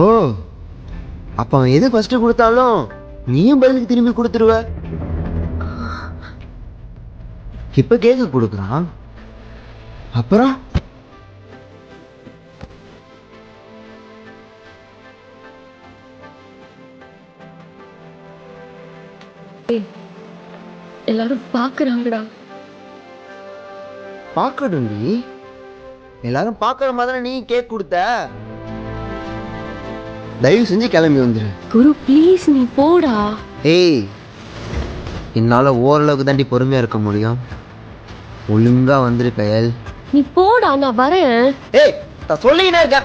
ஓ, அப்ப அவன் எது ஃபர்ஸ்ட் கொடுத்தாலும் நீயும் பதிலுக்கு திரும்பி கொடுத்துருவ. இப்ப கேக்கு கொடுக்குறான், அப்புறம் எல்லாரும் பாக்குறாங்கடா. பார்க்கணும்டி, எல்லாரும் பார்க்குற மாதிரி நீ கேக் கொடுத்த. தயவு செஞ்சு கிளம்பி வந்துரு. குரு ப்ளீஸ் நீ போடா. ஏய், என்னால் ஓரளவுக்கு தாண்டி பொறுமையாக இருக்க முடியும். ஒழுங்கா வந்துரு கயல். நீ போடா, நான் வரேன். ஏய், நான் சொல்லிக்கினே இருக்கேன்.